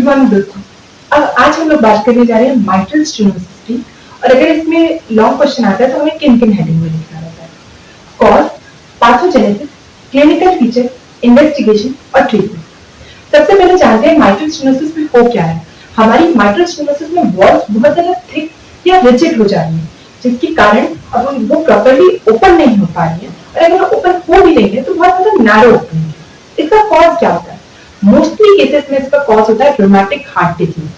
Morning दोस्तों। अब आज हम लोग बात करने जा रहे हैं माइट्रल स्टेनोसिस की। और अगर इसमें लॉन्ग क्वेश्चन आता है तो हमें किन किन हेडिंग में लिखना रहता है? कॉज, पाथोजेनेसिस, क्लिनिकल फीचर, इन्वेस्टिगेशन और ट्रीटमेंट। सबसे पहले जानते हैं माइट्रल स्टेनोसिस में हो क्या है। हमारी माइट्रल स्टेनोसिस में वॉल्स बहुत ज्यादा थिक या रिजिड हो जा रही है, जिसके कारण अब वो प्रॉपर्ली ओपन नहीं हो पा रही है, और अगर ओपन हो भी रही है तो बहुत ज्यादा नैरो ओपन है। इसका कॉज क्या होता है? मोस्टली केसेस में इसका कॉज होता है रोमैटिक हार्ट डिजीज,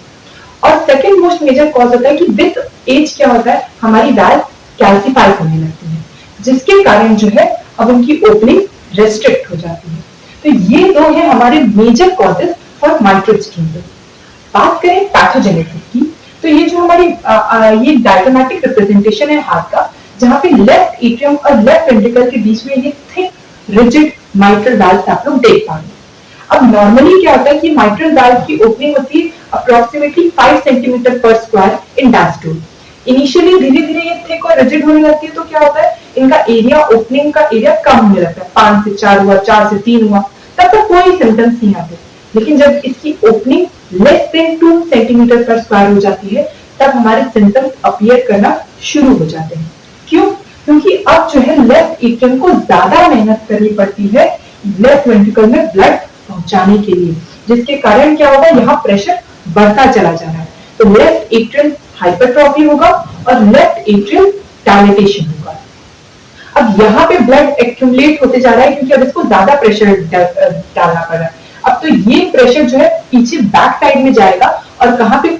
और सेकंड मोस्ट मेजर कॉज होता है कि विद एज क्या होता है, हमारी वैल्व कैल्सिफाई होने लगती है, जिसके कारण जो है अब उनकी ओपनिंग रेस्ट्रिक्ट हो जाती है। तो ये दो है हमारे major causes for mitral stenosis. बात करें पैथोजेनेसिस की, तो ये जो हमारी ये डायग्रामेटिक रिप्रेजेंटेशन है हार्ट का, जहाँ पे लेफ्ट एट्रियम और लेफ्ट वेंट्रिकल के बीच में ये थिक रिजिड माइट्रल वैल्व आप लोग देख पाएंगे। अब नॉर्मली क्या होता है कि माइट्रल वैल्व की ओपनिंग होती है अप्रोक्सीमेटली 5 सेंटीमीटर पर स्क्वायर इन डायस्टोल। इनिशियली धीरे धीरे ये थिक और रिजिड होने लगती है, तो क्या होता है, इनका एरिया, ओपनिंग का एरिया कम होने लगता है। 5 से 4 हुआ, 4 से 3 हुआ, तब तक कोई सिम्टम्स नहीं आते। लेकिन जब इसकी ओपनिंग लेस देन 2 सेंटीमीटर पर स्क्वायर हो जाती है, तब हमारे सिम्टम्स अपीयर करना शुरू हो जाते हैं। क्यों? क्योंकि अब जो है लेफ्ट एट्रियम को ज्यादा मेहनत करनी पड़ती है लेफ्ट वेंट्रिकल में ब्लड पहुंचाने के लिए, जिसके कारण क्या होगा, यहाँ प्रेशर बढ़ता चला जा रहा है। तो लेफ्ट एट्रियल हाइपरट्रॉफी होगा और लेफ्ट एट्रियल डायलेटेशन होगा। अब यहाँ पे ब्लड एक्यूमुलेट होते जा रहा है, क्योंकि अब इसको ज्यादा प्रेशर डालना पड़ रहा है। अब तो ये प्रेशर जो है पीछे बैक साइड में जाएगा, और कहाँ पे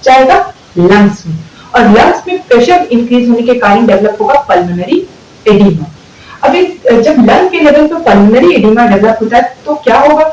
जाएगा, लंग्स में। और लंग्स में प्रेशर इंक्रीज होने के कारण डेवलप होगा पल्मोनरी एडिमा। अब जब लंग के लेवल पे पल्मोनरी एडिमा डेवलप होता है, तो क्या होगा,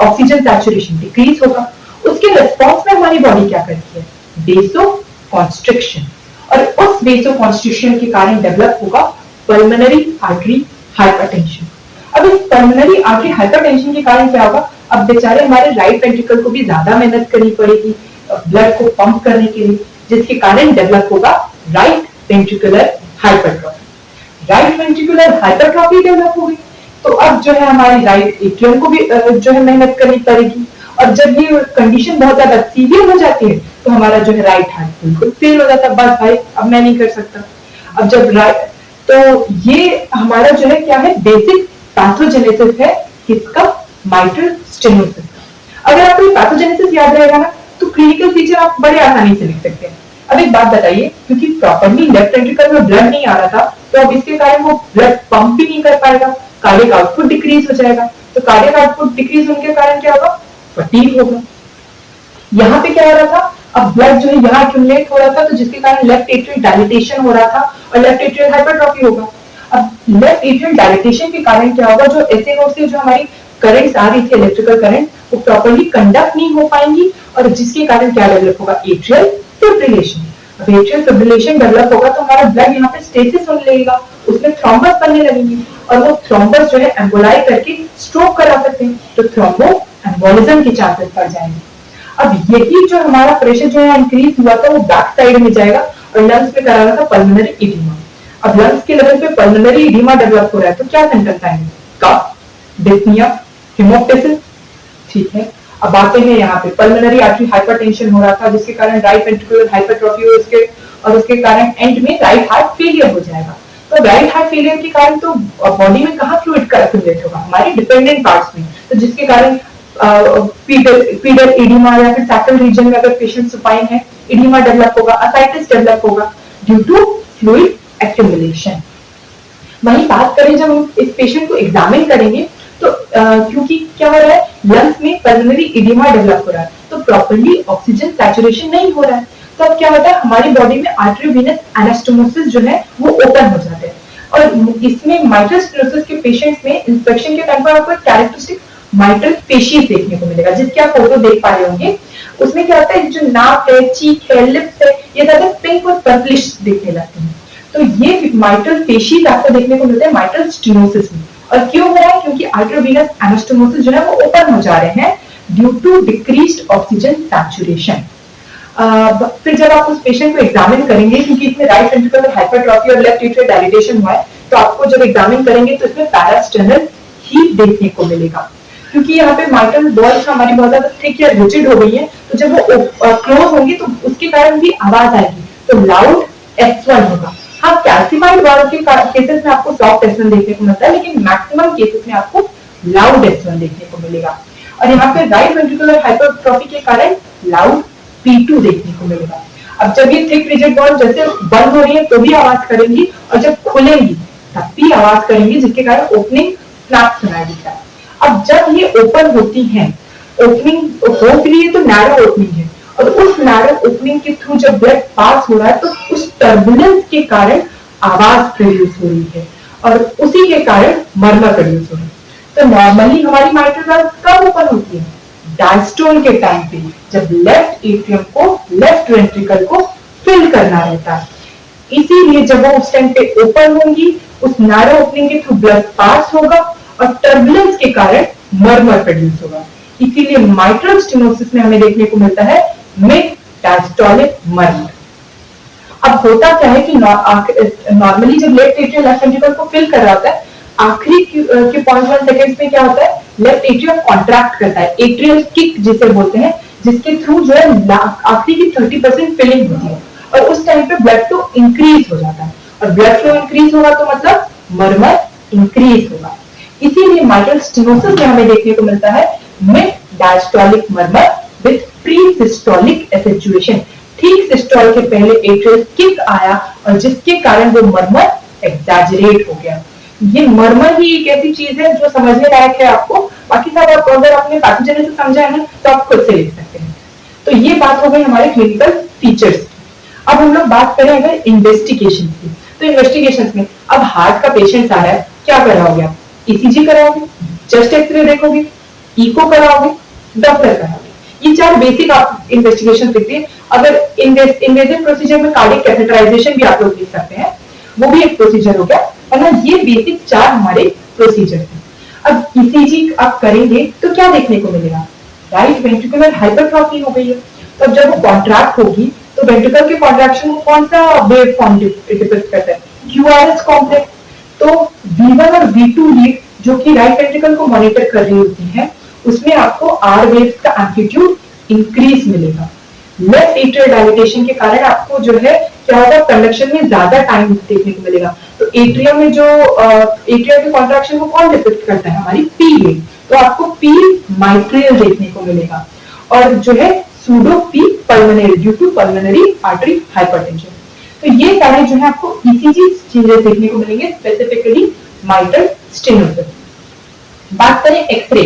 ऑक्सीजन सैचुरेशन डिक्रीज होगा। उसके रिस्पॉन्स में हमारी बॉडी क्या करती है, वेसोकॉन्स्ट्रिक्शन, और उस वेसोकॉन्स्ट्रिक्शन के कारण डेवलप होगा पल्मोनरी आर्टरी हाइपरटेंशन। अब इस पल्मोनरी आर्टरी हाइपरटेंशन के कारण क्या होगा, अब बेचारे हमारे राइट वेंट्रिकल को भी ज्यादा मेहनत करनी पड़ेगी ब्लड को पंप करने के लिए, जिसके कारण डेवलप होगा right ventricular hypertrophy. Right ventricular hypertrophy develop होगी, तो अब जो है हमारी राइट एट्रियम को भी जो है मेहनत करनी पड़ेगी। और जब ये कंडीशन बहुत ज्यादा सीवियर हो जाती है, तो हमारा जो है राइट हार्ट बिल्कुल फेल हो जाता है, बस भाई अब मैं नहीं कर सकता। अब जब राइट, तो ये हमारा जो है क्या है, बेसिक पैथोजेनेसिस है किसका, माइट्रल स्टेनोसिस। अगर आपको ये पैथोजेनेसिस याद रहेगा ना, तो क्लिनिकल फीचर आप बड़े आसानी से लिख सकते हैं। अब एक बात बताइए, क्योंकि प्रॉपर्ली लेफ्ट वेंट्रिकल में ब्लड नहीं आ रहा था, तो अब इसके कारण वो ब्लड पंप भी नहीं कर पाएगा, कार्डियक आउटपुट डिक्रीज हो जाएगा। तो कार्डियक आउटपुट डिक्रीज होने के कारण क्या होगा, फटीग होगा। यहाँ पे क्या हो रहा था, अब ब्लड जो है यहाँ एक्यूमुलेट हो रहा था, तो जिसके कारण लेफ्ट एट्रियल डायलिटेशन हो रहा था और लेफ्ट एट्रियल हाइपरट्रॉफी होगा। अब लेफ्ट एट्रियल डायलिटेशन के कारण क्या होगा, जो ऐसे नोड से जो हमारी करंट्स आ रही थी, इलेक्ट्रिकल करंट, वो प्रॉपर्ली कंडक्ट नहीं हो पाएंगी, और जिसके कारण क्या डेवलप होगा, एट्रियल फिब्रिलेशन। अब एट्रियल फिब्रिलेशन डेवलप होगा, तो हमारा ब्लड यहाँ पे स्टेसिस होने लगेगा, उसमें थ्रोम्बस बनने लगेंगे, और वो थ्रोम्बस जो है एम्बोलाई करके स्ट्रोक करा सकते हैं, तो थ्रोम्बो एम्बोलिज्म के चांसेस बढ़ जाएंगे। अब यही जो हमारा प्रेशर जो है इंक्रीज हुआ था, वो बैक साइड में जाएगा और लंग्स में करा रहा था पल्मोनरी एडिमा। अब लंग्स के लेवल पे पल्मोनरी एडिमा डेवलप हो रहा है, तो क्या सिम्टम्स आएंगे, कफ, डिस्निया, हेमोप्टिसिस। ठीक है, अब आते हैं यहाँ पे पल्मोनरी आर्टरी हाइपरटेंशन हो रहा था, जिसके कारण राइट वेंट्रिकुलर हाइपरट्रॉफी हो, और उसके कारण एंड में राइट हार्ट फेलियर हो जाएगा। तो राइट हार्ट फेलियर के कारण तो बॉडी में कहाँ फ्लूइड का एक्यूमुलेट होगा, हमारे डिपेंडेंट पार्ट्स में, तो जिसके कारण पीडर एडिमा या फिर सैक्रल रीजन में अगर पेशेंट सुपाइन है, एडिमा डेवलप होगा, असाइटिस डेवलप होगा ड्यू टू फ्लूइड एक्यूमुलेशन। वही बात करें जब हम इस पेशेंट को एग्जामिन करेंगे, तो क्योंकि क्या हो रहा है, लंग्स में पल्मोनरी एडिमा डेवलप हो रहा है, तो प्रॉपर्ली ऑक्सीजन सैचुरेशन नहीं हो रहा है, तो अब क्या होता है, हमारी बॉडी में आर्टरीवेनस एनास्टोमोसिस जो है वो ओपन हो जाते हैं। और इसमें माइट्रल स्टेनोसिस के पेशेंट्स में इंस्पेक्शन के टाइम पर आपको कैरेक्टरिस्टिक माइट्रल फेशियस देखने को मिलेगा, जिसकी आप फोटो देख पा रहे होंगे। उसमें क्या होता है, जो नाक है, चीक है, लिप्स है, ये ज्यादा पिंक और पर्पलिश दिखने लगते हैं। तो ये माइट्रल फेशियस आपको देखने को मिलते हैं माइट्रल स्टेनोसिस में। और क्यों हो रहा है, क्योंकि आर्टरीवेनस एनास्टोमोसिस जो है वो ओपन हो जा रहे हैं due to decreased oxygen saturation. फिर जब आप उस पेशेंट को एग्जामिन करेंगे, क्योंकि इसमें राइट वेंट्रिकुलर हाइपरट्रॉफी और लेफ्ट एट्रियल डायलिटेशन हुआ है, तो आपको जब एग्जामिन करेंगे तो इसमें पैरास्टेनल हीट देखने को मिलेगा। क्योंकि यहाँ पे माइट्रल वॉल्स हमारी बहुत ज्यादा थिक या रिजिड हो गई है, तो जब वो क्लोज होंगी तो उसके कारण भी आवाज आएगी, तो लाउड S1 होगा। हाँ, कैल्सिफाइड वाल्व के केसेस में आपको सॉफ्ट S1 देखने को मिलता है, लेकिन मैक्सिमम केसेस में आपको लाउड S1 देखने को मिलेगा। और यहाँ पे राइट वेंट्रिकुलर हाइपरट्रॉफी के कारण लाउड P2 देखने को मिलेगा। अब जब ये थिक रिजिड वॉल्व जैसे बंद हो रही है तो भी आवाज करेंगी, और जब खुलेंगी तब भी आवाज करेंगी, जिसके कारण ओपनिंग स्नैप सुनाई देता है। अब जब ये ओपन होती हैं, ओपनिंग हो रही है तो नैरो ओपनिंग है, और उस नैरो ओपनिंग के थ्रू जब ब्लड पास हो रहा है तो उस टर्बुलेंस के कारण आवाज प्रोड्यूस हो रही है, और उसी के कारण मर्मर प्रोड्यूस हो रही है। तो नॉर्मली हमारी माइट्रल वाल्व कब ओपन होती है? डायस्टोल के टाइम पे, जब लेफ्ट एट्रियम को, लेफ्ट वेंट्रिकल को फिल करना रहता है। इसीलिए जब वो उस टाइम पे ओपन होंगी, उस नैरो ओपनिंग के थ्रू ब्लड पास होगा और टर्बुलेंस के कारण मर्मर प्रोड्यूस होगा। इसीलिए माइट्रल स्टेनोसिस में हमें देखने को मिलता है मिड डायस्टोलिक मर्मर। अब होता क्या है कि नॉर्मली जब लेफ्ट एट्रियम लेफ्ट वेंट्रिकल को फिल कर रहा होता है, आखिरी के 0.1 सेकेंड्स में क्या होता है, लेफ्ट एट्रियम कॉन्ट्रैक्ट करता है, एट्रियल किक जिसे बोलते हैं, जिसके थ्रू जो है आखिरी की 30% फिलिंग होती है, और उस टाइम पे ब्लड फ्लो इंक्रीज हो जाता है, और ब्लड फ्लो इंक्रीज होगा तो मतलब मर्मर इंक्रीज होगा। इसीलिए माइट्रल स्टेनोसिस में हमें देखने को मिलता है mid diastolic murmur with pre systolic एसेचुएशन। ठीक सिस्टोल के पहले एट्रियल किक आया, और जिसके कारण वो मर्मर एग्जैजरेट हो गया। ये मर्मर ही एक ऐसी चीज है जो समझने लायक है आपको, बाकी सब आप अगर आपने पैथोजेनेसिस समझा है ना तो आप खुद से लिख सकते हैं। तो ये बात हो गई हमारे क्लिनिकल फीचर्स की। अब हम लोग बात करें अगर इन्वेस्टिगेशन की, तो इन्वेस्टिगेशन में अब हार्ट का पेशेंट आ रहा है, क्या कराओगे आप? ईसीजी कराओगे, चेस्ट एक्सरे देखोगे, इको कराओगे, डॉक्टर कराओगे। ये 4 बेसिक आप इन्वेस्टिगेशन देखते हैं। अगर इन्वेजिव प्रोसीजर में कार्डियक कैथेटराइजेशन भी आप लोग देख सकते हैं, वो भी एक प्रोसीजर हो गया, है ना। ये बेसिक 4 हमारे प्रोसीजर हैं। अब ईसीजी आप करेंगे तो क्या देखने को मिलेगा? राइट वेंट्रिकुलर हाइपरट्रॉफी हो गई है, तो जब वो कॉन्ट्रैक्ट होगी तो वेंट्रिकल के कॉन्ट्रैक्शन को कौन सा वेव फॉर्म डिपिक्ट करता है? QRS complex. तो V1 और V2 लीड जो कि राइट वेंट्रिकल को मॉनिटर कर रही होती है, उसमें आपको आर वेव्स का एम्पलीट्यूड इंक्रीज मिलेगा। लेफ्ट एट्रियल डायलेटेशन के कारण आपको जो है क्या होगा, कंडक्शन में ज्यादा टाइम देखने को मिलेगा। तो एट्रियम में जो एट्रियल के कॉन्ट्रैक्शन को कौन डिपिक्ट करता है? हमारी पी वेव। तो आपको पी माइट्रियल देखने को मिलेगा, और जो है pseudo P pulmonary due to pulmonary artery hypertension. तो ये सारे जो है आपको ईसीजी चीजें देखने को मिलेंगे, स्पेसिफिकली माइट्रल स्टेनोसिस। बात करें एक्सरे,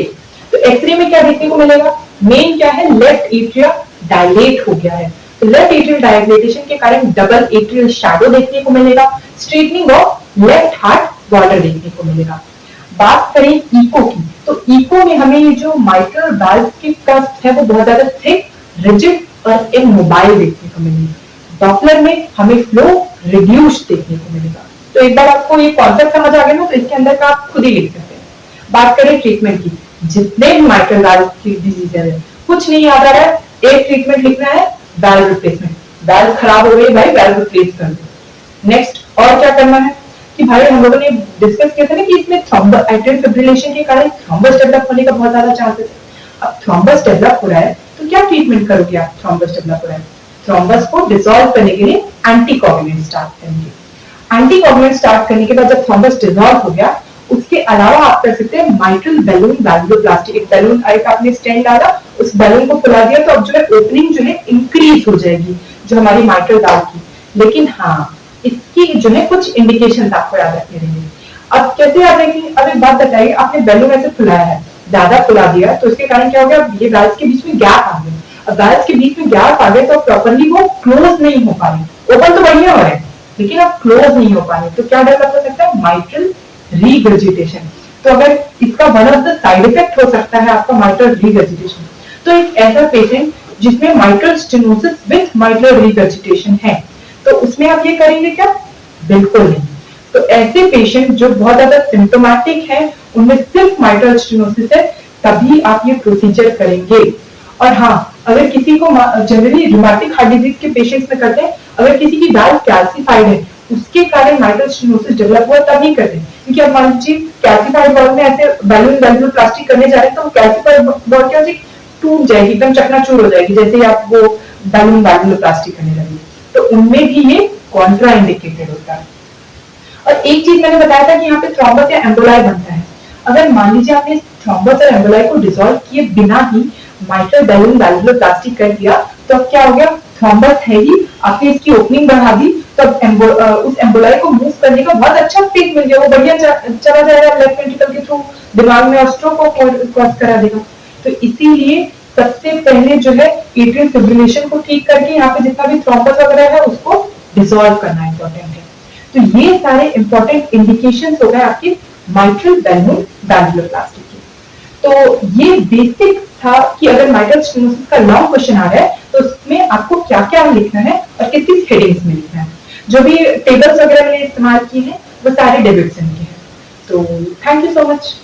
तो एक्सरे में क्या देखने को मिलेगा? मेन क्या है, लेफ्ट एट्रिया डायलेट हो गया है, तो लेफ्ट एट्रियल डायलेटेशन के कारण डबल एट्रियल शैडो देखने को मिलेगा, straightening of left heart border देखने को मिलेगा। बात करें इको की, तो इको में हमें ये जो माइट्रल वाल्व की कस्ट है वो बहुत ज्यादा थिक, रिजिड और इमोबाइल देखने को मिलेगी। डॉपलर में हमें फ्लो रिड्यूस्ड देखने को मिलेगा। तो एक बार आपको ये कॉन्सेप्ट समझ आ गया ना, तो इसके अंदर का आप खुद ही लिख सकते हैं। बात करें ट्रीटमेंट की, जितने भी माइट्रल वाल्व की डिजीज है, कुछ नहीं याद आ रहा है, एक ट्रीटमेंट लिखना है, वाल्व रिप्लेसमेंट। वाल्व खराब हो गई भाई, वाल्व रिप्लेस कर दो। नेक्स्ट और क्या करना है कि भाई हम लोगों ने डिस्कस किया था ना कि इसमें एट्रियल फिब्रिलेशन के कारण थ्रोम्बस डेवलप होने का बहुत ज्यादा चांसेस है। अब थ्रोम्बस डेवलप हो रहा है तो क्या ट्रीटमेंट करोगे आप? थ्रोम्बस डेवलप हो रहा है, थ्रोम्बस को डिसॉल्व करने के लिए एंटीकोगुलेंट स्टार्ट करेंगे। एंटीकोगुलेंट स्टार्ट करने के बाद जब थ्रोम्बस डिसॉल्व हो गया, उसके अलावा आप कर सकते हैं माइट्रल बैलून वैल्वुलोप्लास्टी। एक बैलून, एक आपने स्टेंट डाला, उस बैलून को फुला दिया, तो अब जो है ओपनिंग जो है इंक्रीज हो जाएगी जो हमारी माइट्रल वाल्व की। लेकिन हाँ, इसकी जो है कुछ इंडिकेशन आपको याद रखने रहेंगे। अब कैसे याद रखेंगे? अब एक बात बताइए, आपने बैलून ऐसे फुलाया है, ज्यादा फुला दिया, तो इसके कारण क्या हो गया, ये वाल्व के बीच में गैप आ गया। अब वाल्व के बीच में गैप आ गए तो प्रॉपर्ली वो क्लोज नहीं हो पा रही। ओपन तो बढ़िया हो रहा है लेकिन अब क्लोज नहीं हो पा रही, तो क्या डेवलप हो सकता है? Mitral regurgitation. तो अगर इसका one of the side effect हो सकता है आपका माइट्रल रीगर्जिटेशन। तो एक ऐसा पेशेंट जिसमें mitral stenosis with mitral regurgitation है, तो उसमें आप ये करेंगे क्या? बिल्कुल नहीं। तो ऐसे पेशेंट जो बहुत ज्यादा सिम्टोमैटिक है, उनमें सिर्फ माइट्रल स्टेनोसिस है, तभी आप ये प्रोसीजर करेंगे। और हाँ, अगर किसी को जनरली रूमेटिक हार्ट डिजीज के पेशेंट्स में करते हैं, अगर किसी की वाल्व कैल्सिफाइड है, उसके कारण माइट्रल स्टेनोसिस डेवलप हुआ तभी करते हैं। क्योंकि अब मान लीजिए कैल्सिफाइड वॉल में ऐसे बैलून वैल्वुलोप्लास्टी करने जा रहे हैं तो कैल्सिफाइड वॉल क्या हो जाएगी, टूट जाएगी, एकदम चकनाचूर हो जाएगी, जैसे ही आप वो बैलून वैल्वुलोप्लास्टी करने लगे। तो उनमें भी ये कॉन्ट्रा इंडिकेटेड होता है। और एक चीज मैंने बताया था कि यहाँ पे थ्रोम्बस या एम्बोलाई बनता है। अगर मान लीजिए आपने थ्रोम्बस और एम्बोलाई को डिसॉल्व किए बिना ही माइट्रल बैलून वैल्वुलोप्लास्टी कर दिया, तो अब क्या हो गया, थ्रोम्बस है ही, आपने इसकी ओपनिंग बढ़ा दी, तो उस एम्बोलाई को मूव करने का बहुत अच्छा स्पेस मिल गया, वो बढ़िया चला जाएगा लेफ्ट वेंट्रिकल के थ्रू दिमाग में और स्ट्रोक को कॉज करा देगा। तो इसीलिए सबसे पहले जो है एट्रियल फिब्रिलेशन को ठीक करके यहाँ पे जितना भी थ्रोम्बस वगैरह है उसको डिसॉल्व करना इंपॉर्टेंट है। तो ये सारे इंपॉर्टेंट इंडिकेशंस हो गए आपके माइट्रल बैलून वैल्वुलोप्लास्टी के। तो ये बेसिक था कि अगर माइट्रल स्टेनोसिस का लॉन्ग क्वेश्चन आ रहा है तो उसमें आपको क्या क्या लिखना है और किस किस हेडिंग्स में लिखना है। जो भी टेबल्स वगैरह मैंने इस्तेमाल किए हैं वो सारे डेबिट्सन के हैं। तो थैंक यू सो मच।